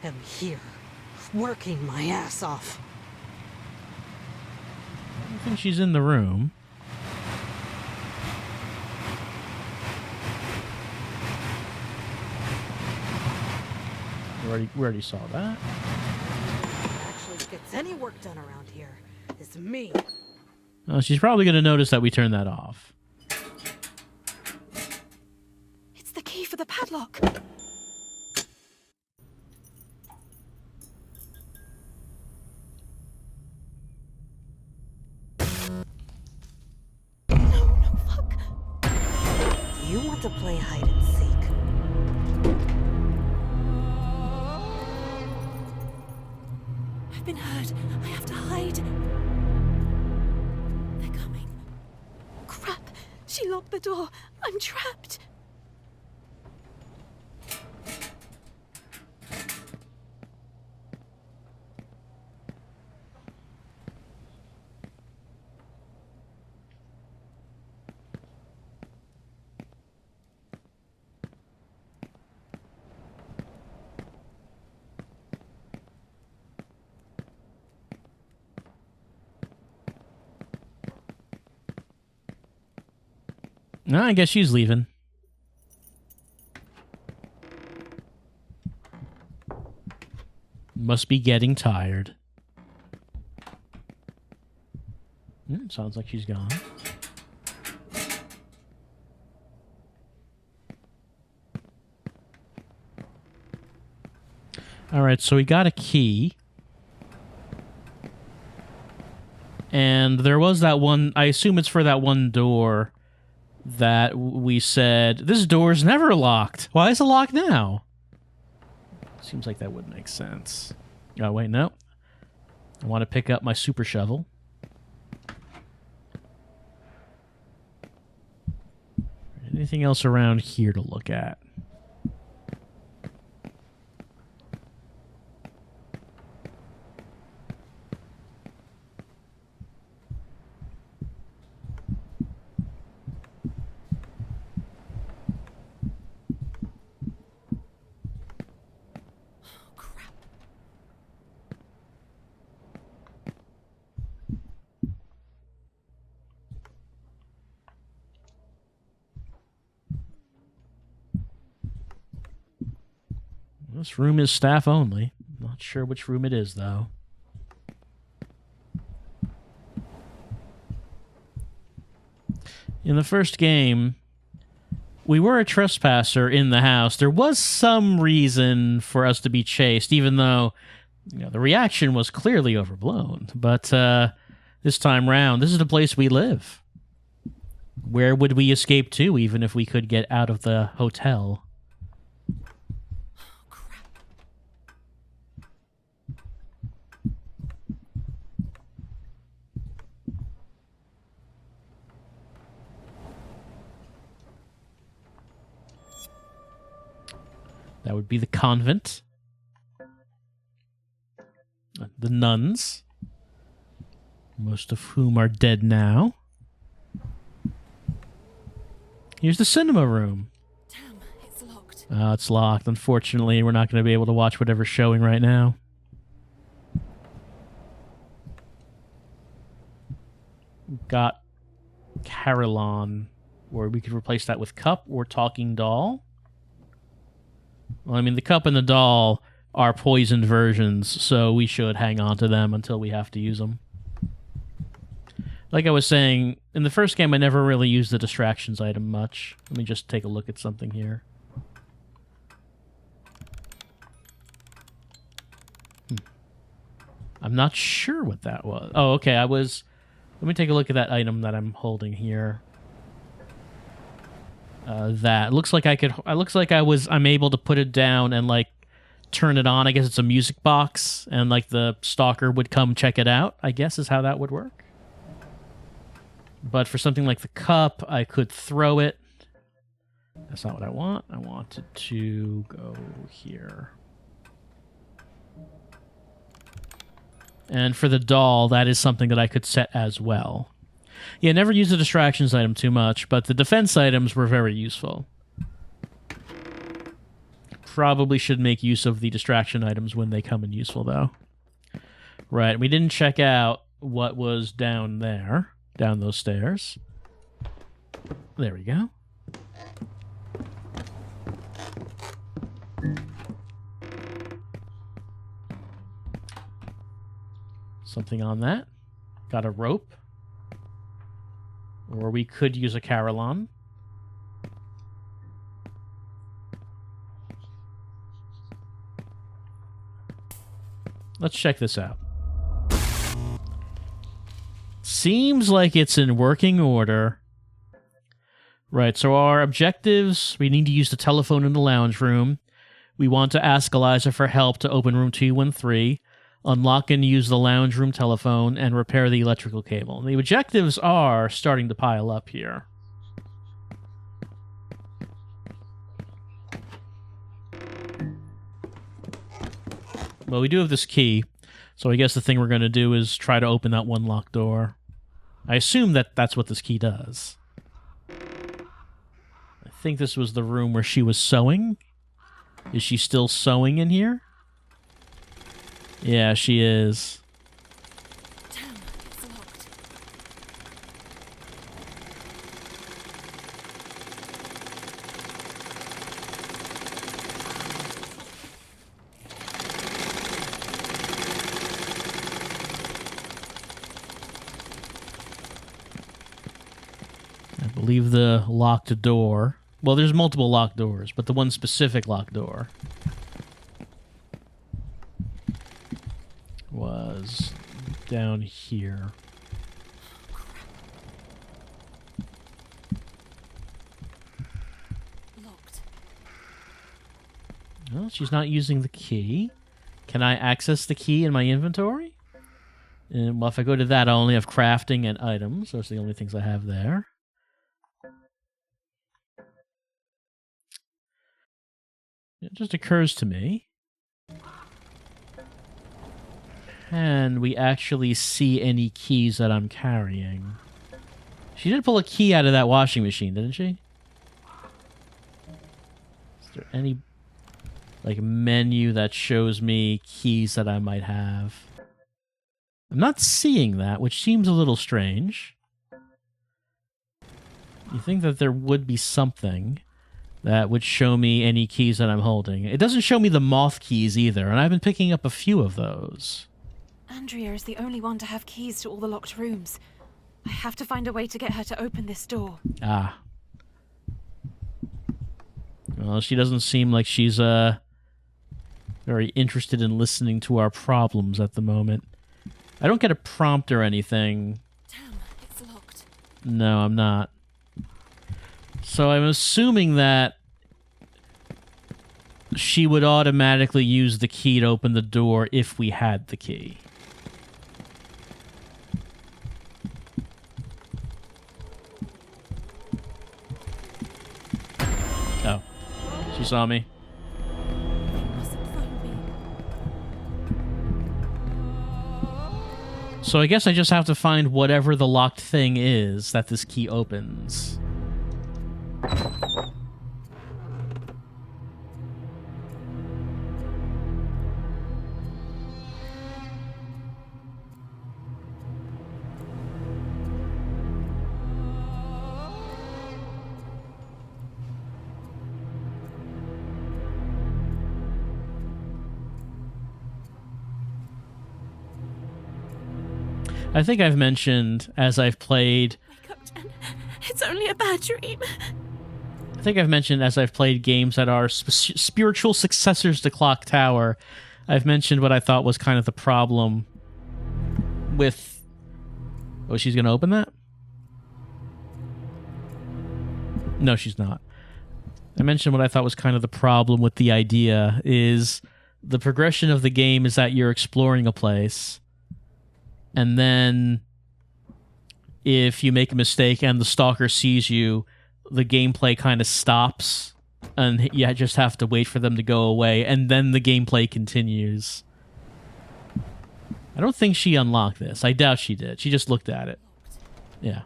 am here, working my ass off. I think she's in the room. We already saw that. Who actually gets any work done around here is me. Oh, she's probably going to notice that we turned that off. It's the key for the padlock. No, fuck. You want to play hide and seek? I've been hurt. I have to hide. They're coming. Crap. She locked the door. I'm trapped. No, I guess she's leaving. Must be getting tired. Sounds like she's gone. Alright, so we got a key. And there was that one, I assume it's for that one door that we said, this door's never locked. Why is it locked now? Seems like that would make sense. Oh, wait, no. I want to pick up my super shovel. Anything else around here to look at? This room is staff only. Not sure which room it is, though. In the first game, we were a trespasser in the house. There was some reason for us to be chased, even though, you know, the reaction was clearly overblown. But this time round, this is the place we live. Where would we escape to, even if we could get out of the hotel? That would be the convent. The nuns. Most of whom are dead now. Here's the cinema room. Damn, it's locked. It's locked. Unfortunately, we're not going to be able to watch whatever's showing right now. Got Carillon, or we could replace that with Cup or Talking Doll. Well, I mean, the Cup and the Doll are poisoned versions, so we should hang on to them until we have to use them. Like I was saying, in the first game, I never really used the distractions item much. Let me just take a look at something here. I'm not sure what that was. Oh, okay, Let me take a look at that item that I'm holding here. That looks like I'm able to put it down and like turn it on. I guess it's a music box, and like the stalker would come check it out, I guess is how that would work. But for something like the Cup, I could throw it. That's not what I want. I wanted to go here. And for the Doll, that is something that I could set as well. Yeah, never use the distractions item too much, but the defense items were very useful. Probably should make use of the distraction items when they come in useful, though. Right, we didn't check out what was down there, down those stairs. There we go. Something on that. Got a rope. Or we could use a Carillon. Let's check this out. Seems like it's in working order. Right, so our objectives, we need to use the telephone in the lounge room. We want to ask Eliza for help to open room 213. Unlock and use the lounge room telephone, and repair the electrical cable. And the objectives are starting to pile up here. Well, we do have this key, so I guess the thing we're going to do is try to open that one locked door. I assume that that's what this key does. I think this was the room where she was sewing. Is she still sewing in here? Yeah, she is. Damn, it's locked. I believe the locked door... Well, there's multiple locked doors, but the one specific locked door was down here. Well, she's not using the key. Can I access the key in my inventory? And, well, if I go to that, I only have crafting and items. Those are the only things I have there. It just occurs to me. Can we actually see any keys that I'm carrying? She did pull a key out of that washing machine, didn't she? Is there any, like, menu that shows me keys that I might have? I'm not seeing that, which seems a little strange. You think that there would be something that would show me any keys that I'm holding. It doesn't show me the moth keys either, and I've been picking up a few of those. Andrea is the only one to have keys to all the locked rooms. I have to find a way to get her to open this door. Ah. Well, she doesn't seem like she's very interested in listening to our problems at the moment. I don't get a prompt or anything. Damn, it's locked. No, I'm not. So I'm assuming that she would automatically use the key to open the door if we had the key. Oh. She saw me. They mustn't find me. So I guess I just have to find whatever the locked thing is that this key opens. I think I've mentioned as I've played... Wake up, Jen. It's only a bad dream. I think I've mentioned as I've played games that are spiritual successors to Clock Tower, I've mentioned what I thought was kind of the problem with... Oh, she's going to open that? No, she's not. I mentioned what I thought was kind of the problem with the idea is the progression of the game is that you're exploring a place, and then if you make a mistake and the stalker sees you, the gameplay kind of stops, and you just have to wait for them to go away, and then the gameplay continues. I don't think she unlocked this. I doubt she did. She just looked at it. Yeah.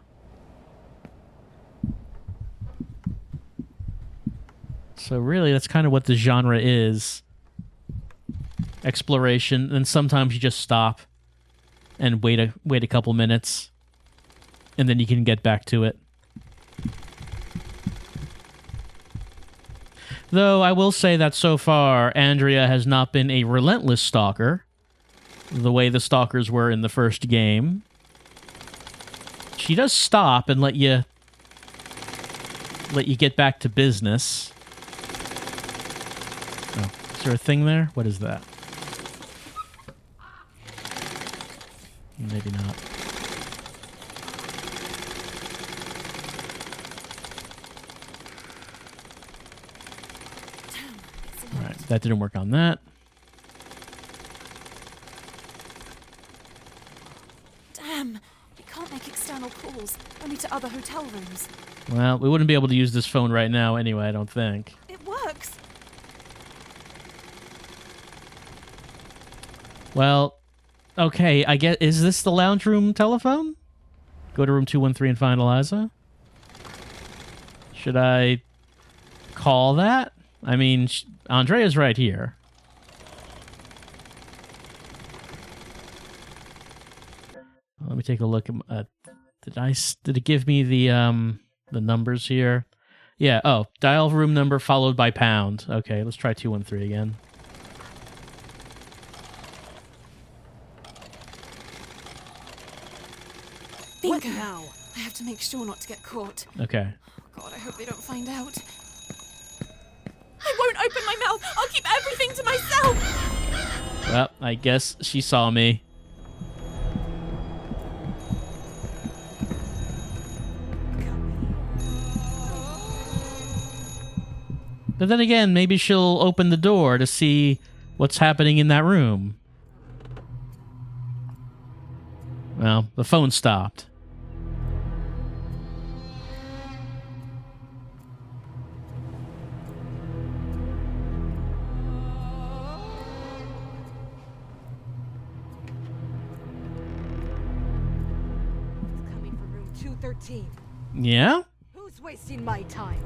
So really, that's kind of what the genre is. Exploration, and sometimes you just stop and wait a couple minutes, and then you can get back to it. Though I will say that so far, Andrea has not been a relentless stalker, the way the stalkers were in the first game. She does stop and let you get back to business. Oh, is there a thing there? What is that? Maybe not. Alright, that didn't work on that. Damn, we can't make external calls, only to other hotel rooms. Well, we wouldn't be able to use this phone right now anyway, I don't think. It works. Well, okay, I guess, is this the lounge room telephone? Go to room 213 and find Eliza. Should I call that? I mean, Andrea's right here. Let me take a look at... Did it give me the numbers here? Yeah, oh, dial room number followed by pound. Okay, let's try 213 again. Bingo. What now? I have to make sure not to get caught. Okay. Oh God, I hope they don't find out. I won't open my mouth. I'll keep everything to myself. Well, I guess she saw me. But then again, maybe she'll open the door to see what's happening in that room. Well, the phone stopped. Coming from room 213. Yeah? Who's wasting my time?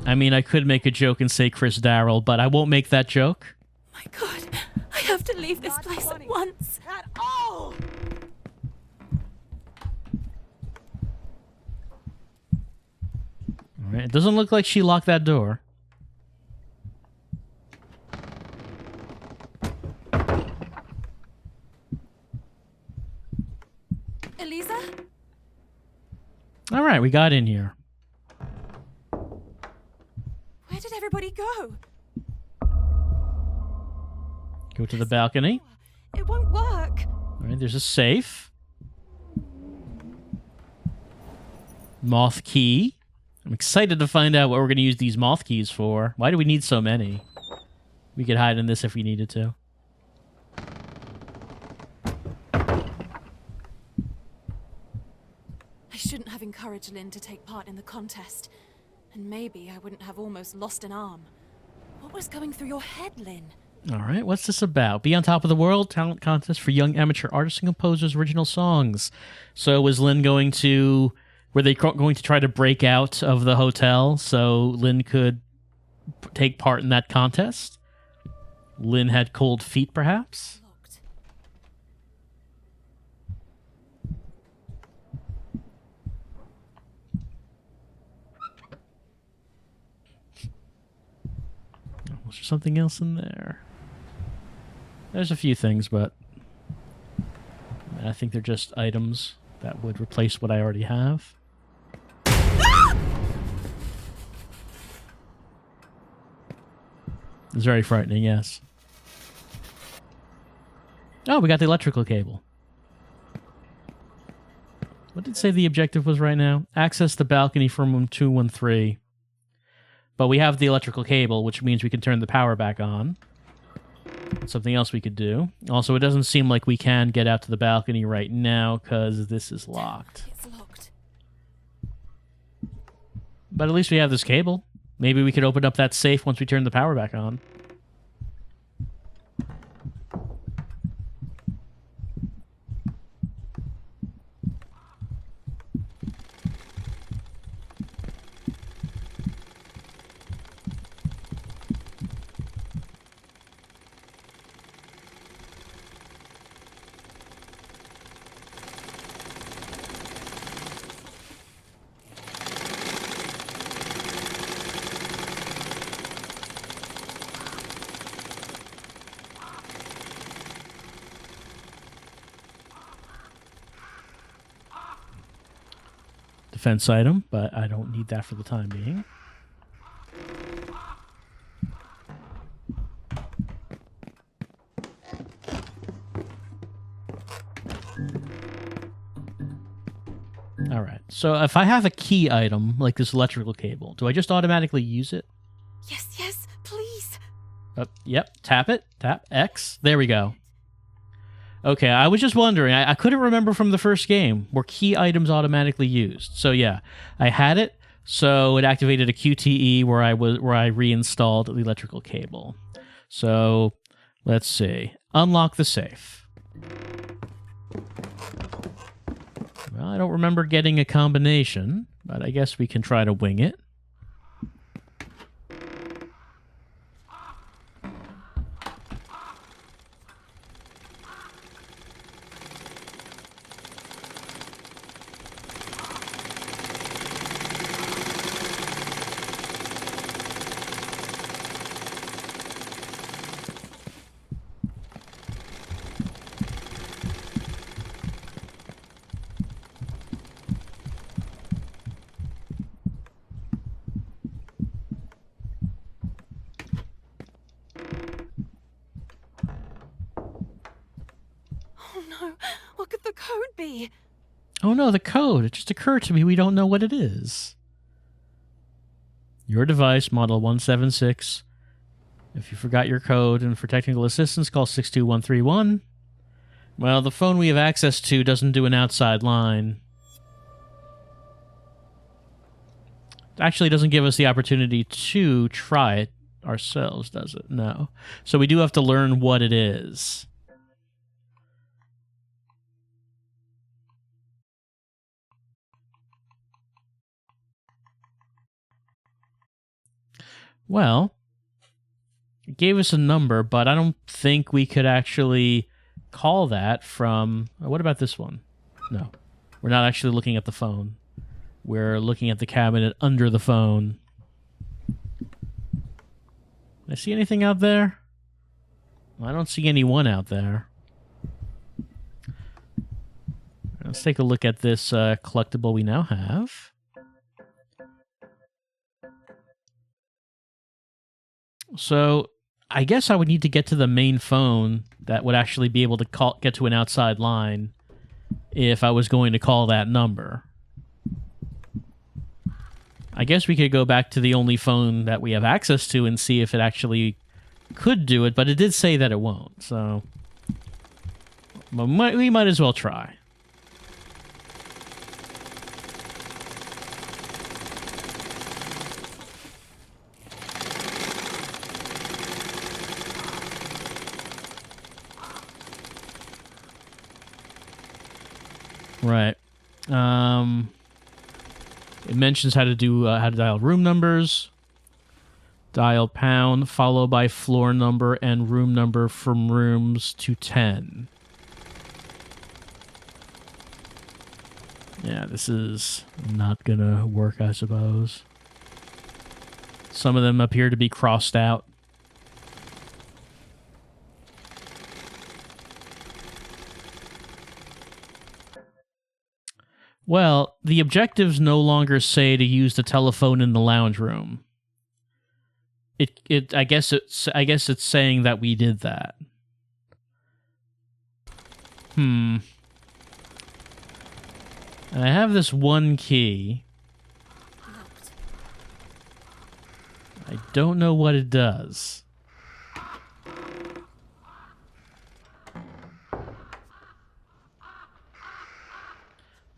I mean, I could make a joke and say Chris Darrell, but I won't make that joke. My God, I have to leave this Not place funny. at once. At all! All right, it doesn't look like she locked that door. Elisa? All right, we got in here. Where did everybody go? Go to the balcony. It won't work. All right, there's a safe. Moth key. I'm excited to find out what we're going to use these moth keys for. Why do we need so many? We could hide in this if we needed to. I shouldn't have encouraged Lynn to take part in the contest. And maybe I wouldn't have almost lost an arm. What was going through your head, Lynn? All right, what's this about? Be on top of the world talent contest for young amateur artists and composers' original songs. So was Lynn going to... Were they going to try to break out of the hotel so Lynn could take part in that contest? Lynn had cold feet, perhaps? Locked. Was there something else in there? There's a few things, but I think they're just items that would replace what I already have. It's very frightening, yes. Oh, we got the electrical cable. What did it say the objective was right now? Access the balcony from room 213. But we have the electrical cable, which means we can turn the power back on. Something else we could do. Also, it doesn't seem like we can get out to the balcony right now because this is locked. It's locked. But at least we have this cable. Maybe we could open up that safe once we turn the power back on. Defense item, but I don't need that for the time being. All right. So if I have a key item like this electrical cable, do I just automatically use it? Yes, yes, please. Yep. Tap it. Tap X. There we go. Okay, I was just wondering. I couldn't remember from the first game. Were key items automatically used? So yeah, I had it. So it activated a QTE where I reinstalled the electrical cable. So let's see. Unlock the safe. Well, I don't remember getting a combination, but I guess we can try to wing it. Oh no, what could the code be? Oh no, the code. It just occurred to me we don't know what it is. Your device, model 176. If you forgot your code and for technical assistance, call 62131. Well, the phone we have access to doesn't do an outside line. Actually, doesn't give us the opportunity to try it ourselves, does it? No. So we do have to learn what it is. Well, it gave us a number, but I don't think we could actually call that from... What about this one? No. We're not actually looking at the phone. We're looking at the cabinet under the phone. I see anything out there? Well, I don't see anyone out there. Let's take a look at this collectible we now have. So, I guess I would need to get to the main phone that would actually be able to get to an outside line if I was going to call that number. I guess we could go back to the only phone that we have access to and see if it actually could do it, but it did say that it won't, so we might as well try. Right. It mentions how to dial room numbers. Dial pound, followed by floor number and room number from rooms to 10. Yeah, this is not gonna work, I suppose. Some of them appear to be crossed out. Well, the objectives no longer say to use the telephone in the lounge room. I guess it's saying that we did that. And I have this one key. I don't know what it does.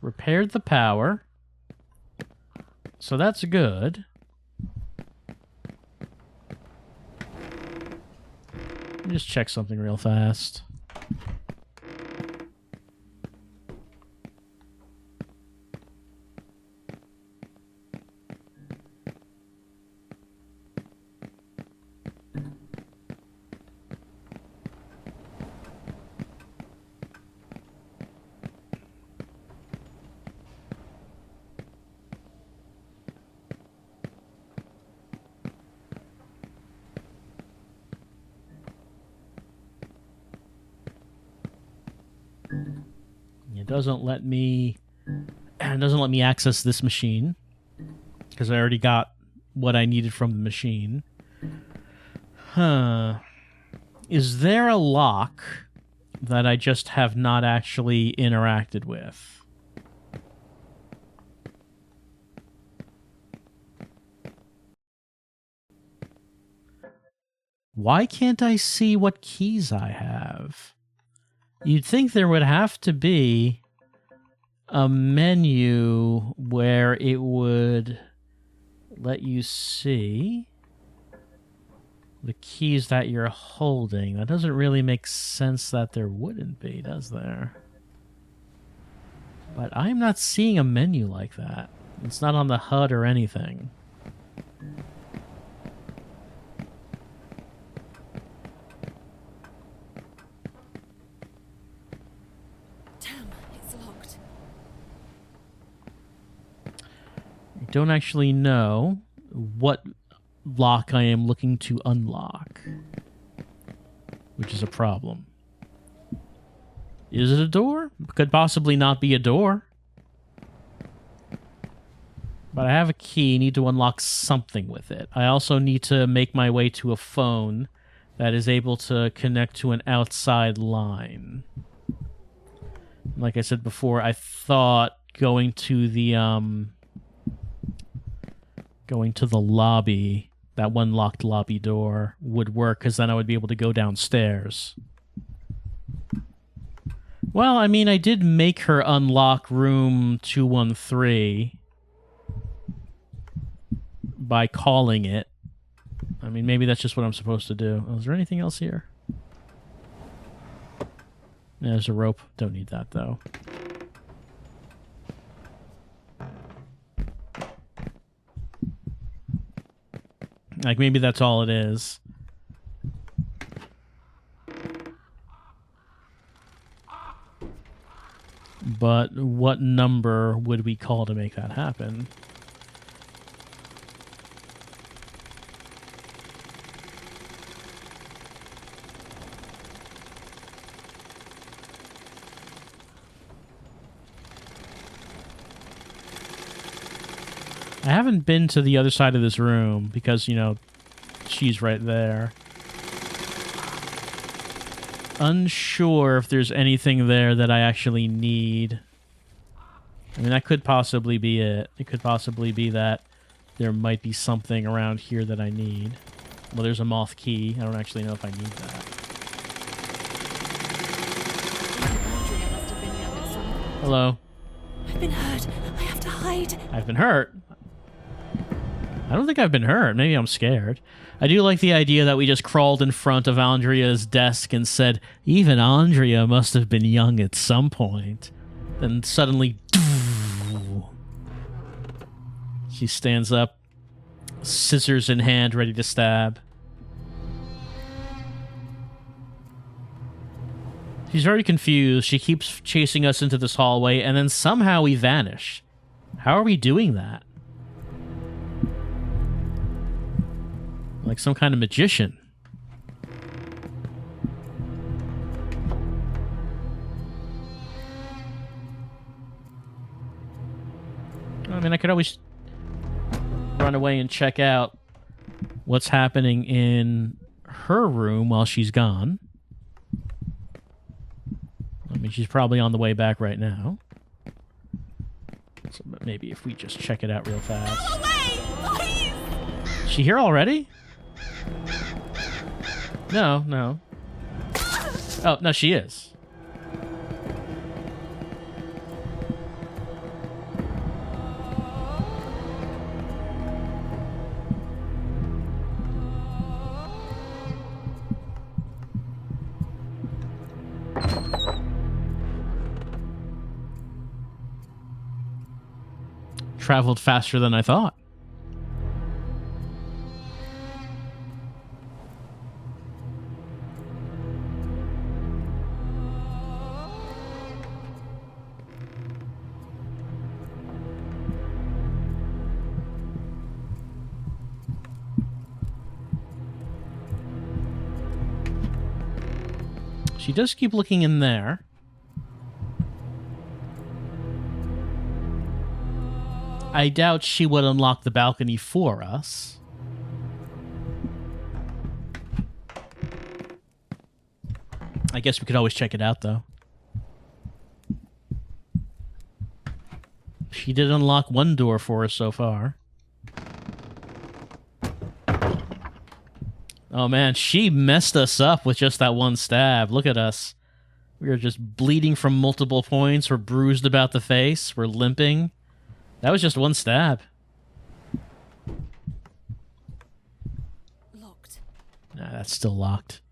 Repaired the power. So that's good. Let me just check something real fast. It doesn't let me access this machine because I already got what I needed from the machine. Is there a lock that I just have not actually interacted with? Why can't I see what keys I have? You'd think there would have to be a menu where it would let you see the keys that you're holding. That doesn't really make sense that there wouldn't be, does there? But I'm not seeing a menu like that. It's not on the HUD or anything. Don't actually know what lock I am looking to unlock, which is a problem. Is it a door? Could possibly not be a door. But I have a key, need to unlock something with it. I also need to make my way to a phone that is able to connect to an outside line. Like I said before, I thought going to the going to the lobby, that one locked lobby door, would work, because then I would be able to go downstairs. Well, I mean, I did make her unlock room 213 by calling it. I mean, maybe that's just what I'm supposed to do. Oh, is there anything else here? Yeah, there's a rope. Don't need that, though. Like, maybe that's all it is. But what number would we call to make that happen? I haven't been to the other side of this room because, you know, she's right there. Unsure if there's anything there that I actually need. I mean, that could possibly be it. It could possibly be that there might be something around here that I need. Well, there's a moth key. I don't actually know if I need that. Hello. I've been hurt. I have to hide. I've been hurt? I don't think I've been hurt. Maybe I'm scared. I do like the idea that we just crawled in front of Andrea's desk and said, even Andrea must have been young at some point. Then suddenly, she stands up, scissors in hand, ready to stab. She's very confused. She keeps chasing us into this hallway, and then somehow we vanish. How are we doing that? Like some kind of magician. I mean, I could always run away and check out what's happening in her room while she's gone. I mean, she's probably on the way back right now. So maybe if we just check it out real fast. Go away, please! Is she here already? No, no. Oh, no, she is. Traveled faster than I thought. She does keep looking in there. I doubt she would unlock the balcony for us. I guess we could always check it out, though. She did unlock one door for us so far. Oh man, she messed us up with just that one stab. Look at us. We are just bleeding from multiple points. We're bruised about the face. We're limping. That was just one stab. Locked. Nah, that's still locked.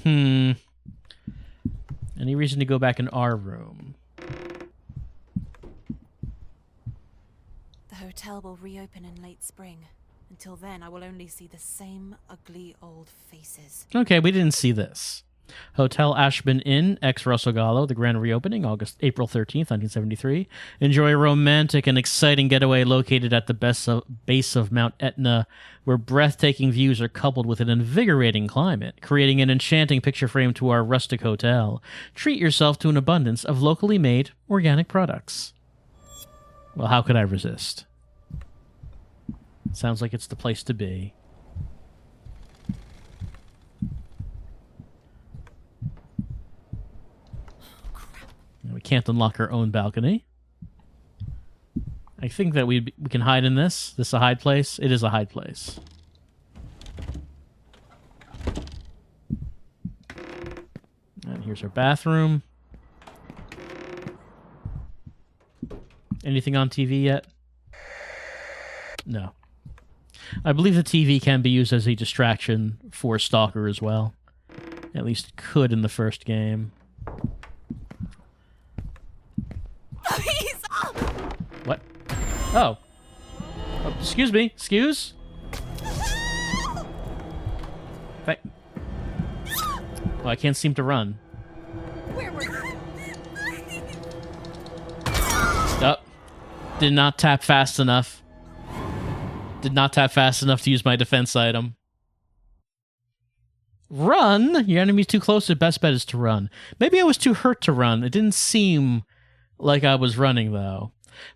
Any reason to go back in our room? The hotel will reopen in late spring. Until then, I will only see the same ugly old faces. Okay, we didn't see this. Hotel Ashburn Inn, ex-Russell Gallo, the grand reopening, April 13th, 1973. Enjoy a romantic and exciting getaway located at the base of Mount Etna, where breathtaking views are coupled with an invigorating climate, creating an enchanting picture frame to our rustic hotel. Treat yourself to an abundance of locally made organic products. Well, how could I resist? Sounds like it's the place to be. can't unlock our own balcony. I think that we can hide in this. This is a hide place? It is a hide place. And here's our bathroom. Anything on TV yet? No. I believe the TV can be used as a distraction for Stalker as well. At least it could in the first game. Please! What? Oh. Oh, excuse me. Excuse? Oh, I can't seem to run. Where were you? Oh. Did not tap fast enough. Did not tap fast enough to use my defense item. Run? Your enemy's too close. The best bet is to run. Maybe I was too hurt to run. It didn't seem like I was running, though.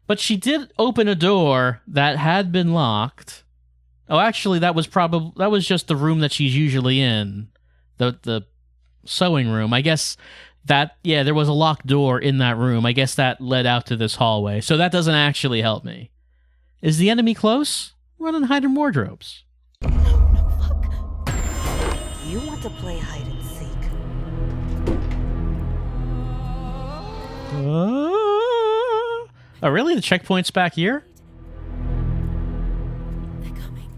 But she did open a door that had been locked. Oh, actually, that was just the room that she's usually in. The sewing room. I guess that, yeah, there was a locked door in that room. I guess that led out to this hallway. So that doesn't actually help me. Is the enemy close? Run and hide in wardrobes. No, fuck. You want to play hide and seek? Oh, really? The checkpoint's back here? They're coming.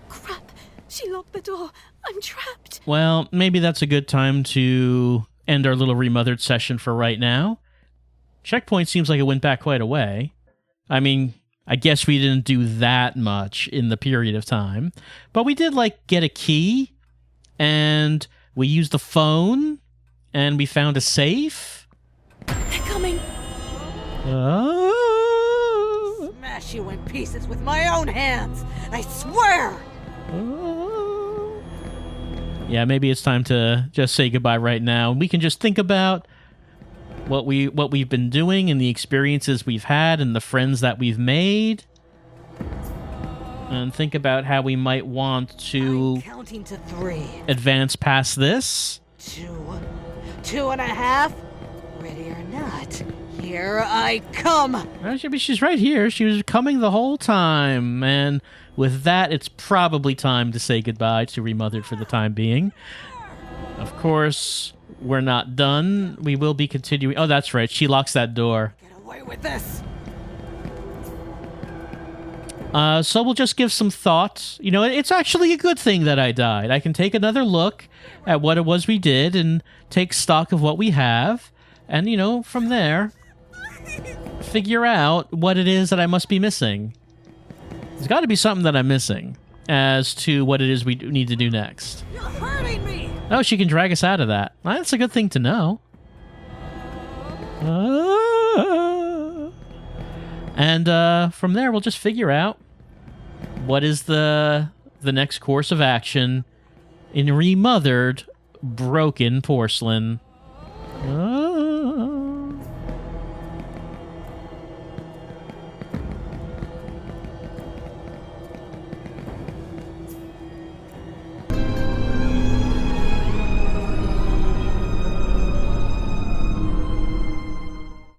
Crap. She locked the door. I'm trapped. Well, maybe that's a good time to end our little Remothered session for right now. Checkpoint seems like it went back quite a way. I mean, I guess we didn't do that much in the period of time. But we did, like, get a key, and we used the phone, and we found a safe. They're coming. Smash you in pieces with my own hands! I swear! Yeah, maybe it's time to just say goodbye right now. We can just think about what we've been doing and the experiences we've had and the friends that we've made, and think about how we might want to I'm counting to 3. advance past this. 2, 2.5. Ready or not, here I come. Well, she's right here. She was coming the whole time, and with that, it's probably time to say goodbye to Remothered for the time being. Of course, we're not done. We will be continuing. Oh, that's right. She locks that door. Get away with this. So we'll just give some thought. You know, it's actually a good thing that I died. I can take another look at what it was we did and take stock of what we have. And, you know, from there, figure out what it is that I must be missing. There's got to be something that I'm missing as to what it is we need to do next. You're hurting me. Oh, she can drag us out of that. Well, that's a good thing to know. And from there, we'll just figure out what is the next course of action in Remothered Broken Porcelain.